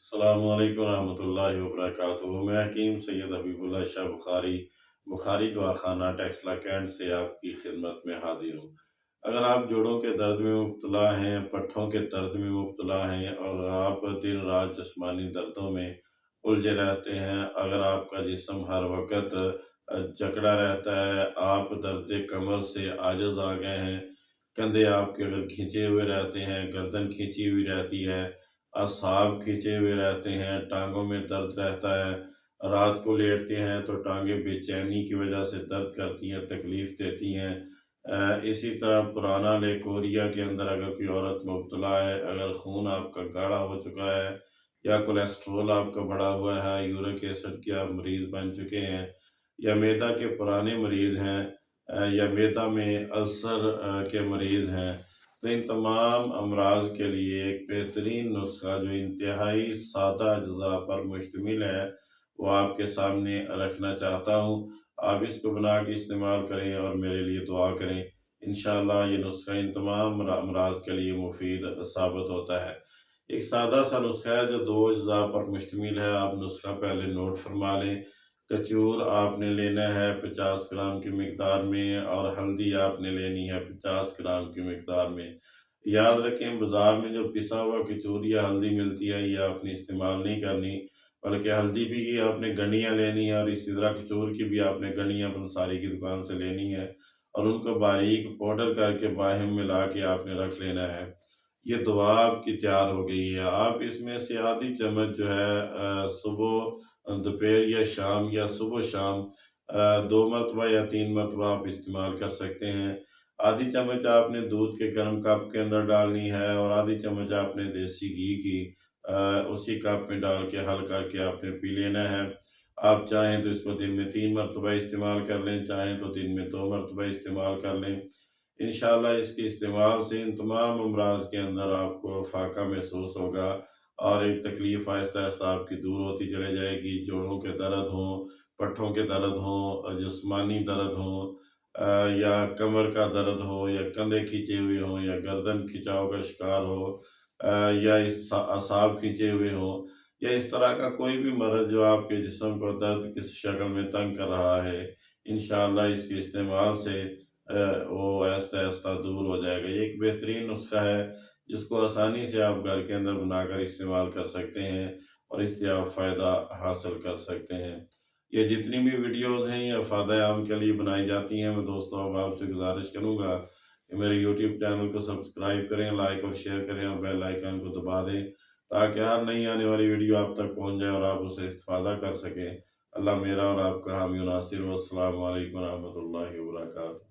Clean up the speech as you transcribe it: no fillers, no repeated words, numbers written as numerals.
السلام علیکم ورحمۃ اللہ وبرکاتہ۔ میں حکیم سید حبیب اللہ شاہ بخاری دعا خانہ ٹیکسلا کینٹ سے آپ کی خدمت میں حاضر ہوں۔ اگر آپ جوڑوں کے درد میں مبتلا ہیں، پٹھوں کے درد میں مبتلا ہیں اور آپ دن رات جسمانی دردوں میں الجھے رہتے ہیں، اگر آپ کا جسم ہر وقت جکڑا رہتا ہے، آپ درد کمر سے عاجز آ گئے ہیں، کندھے آپ کے اگر کھینچے ہوئے رہتے ہیں، گردن کھینچی ہوئی رہتی ہے، اعصاب کھینچے ہوئے رہتے ہیں، ٹانگوں میں درد رہتا ہے، رات کو لیٹتے ہیں تو ٹانگیں بے چینی کی وجہ سے درد کرتی ہیں، تکلیف دیتی ہیں۔ اسی طرح پرانا لیکوریا کے اندر اگر کوئی عورت مبتلا ہے، اگر خون آپ کا گاڑھا ہو چکا ہے یا کولیسٹرول آپ کا بڑھا ہوا ہے، یورک ایسڈ کے آپ مریض بن چکے ہیں، یا میدا کے پرانے مریض ہیں، یا میدا میں السر کے مریض ہیں، تو ان تمام امراض کے لیے ایک بہترین نسخہ جو انتہائی سادہ اجزاء پر مشتمل ہے وہ آپ کے سامنے رکھنا چاہتا ہوں۔ آپ اس کو بنا کے استعمال کریں اور میرے لیے دعا کریں۔ انشاءاللہ یہ نسخہ ان تمام امراض کے لیے مفید ثابت ہوتا ہے۔ ایک سادہ سا نسخہ ہے جو 2 اجزاء پر مشتمل ہے۔ آپ نسخہ پہلے نوٹ فرما لیں۔ کچور آپ نے لینا ہے 50 گرام کی مقدار میں، اور ہلدی آپ نے لینی ہے 50 گرام کی مقدار میں۔ یاد رکھیں بازار میں جو پسا ہوا کچور یا ہلدی ملتی ہے یہ آپ نے استعمال نہیں کرنی، بلکہ ہلدی بھی کی آپ نے گنڈیاں لینی ہے، اور اسی طرح کچور کی بھی آپ نے گنڈیاں پنساری کی دکان سے لینی ہے، اور ان کو باریک پاؤڈر کر کے باہم ملا کے آپ نے رکھ لینا ہے۔ یہ دوا آپ کی تیار ہو گئی ہے۔ آپ اس میں سے آدھی چمچ جو ہے صبح دوپہر یا شام یا صبح شام 2 مرتبہ یا 3 مرتبہ آپ استعمال کر سکتے ہیں۔ آدھی چمچ آپ نے دودھ کے گرم کپ کے اندر ڈالنی ہے، اور آدھی چمچ آپ نے دیسی گھی کی اسی کپ میں ڈال کے حل کر کے آپ نے پی لینا ہے۔ آپ چاہیں تو اس کو دن میں 3 مرتبہ استعمال کر لیں، چاہیں تو دن میں 2 مرتبہ استعمال کر لیں۔ انشاءاللہ اس کے استعمال سے ان تمام امراض کے اندر آپ کو فاقہ محسوس ہوگا، اور ایک تکلیف آہستہ آہستہ آپ کی دور ہوتی چلے جائے گی۔ جوڑوں کے درد ہوں، پٹھوں کے درد ہوں، جسمانی درد ہوں، یا کمر کا درد ہو، یا کندھے کھینچے ہوئے ہوں، یا گردن کھنچاؤ کا شکار ہو، یا اعصاب کھینچے ہوئے ہوں، یا اس طرح کا کوئی بھی مرض جو آپ کے جسم کو درد کس شکل میں تنگ کر رہا ہے، انشاءاللہ اس کے استعمال سے وہ آہستہ آہستہ دور ہو جائے گا۔ یہ ایک بہترین نسخہ ہے جس کو آسانی سے آپ گھر کے اندر بنا کر استعمال کر سکتے ہیں، اور اس سے آپ فائدہ حاصل کر سکتے ہیں۔ یہ جتنی بھی ویڈیوز ہیں یہ فائدہ عام کے لیے بنائی جاتی ہیں۔ میں دوستوں اب آپ سے گزارش کروں گا کہ میرے یوٹیوب چینل کو سبسکرائب کریں، لائک اور شیئر کریں، اور بیل آئیکن کو دبا دیں تاکہ ہر نئی آنے والی ویڈیو آپ تک پہنچ جائے اور آپ اسے استفادہ کر سکیں۔ اللہ میرا اور آپ کا حامی و ناصر ہو۔ السلام علیکم ورحمۃ اللہ وبرکاتہ۔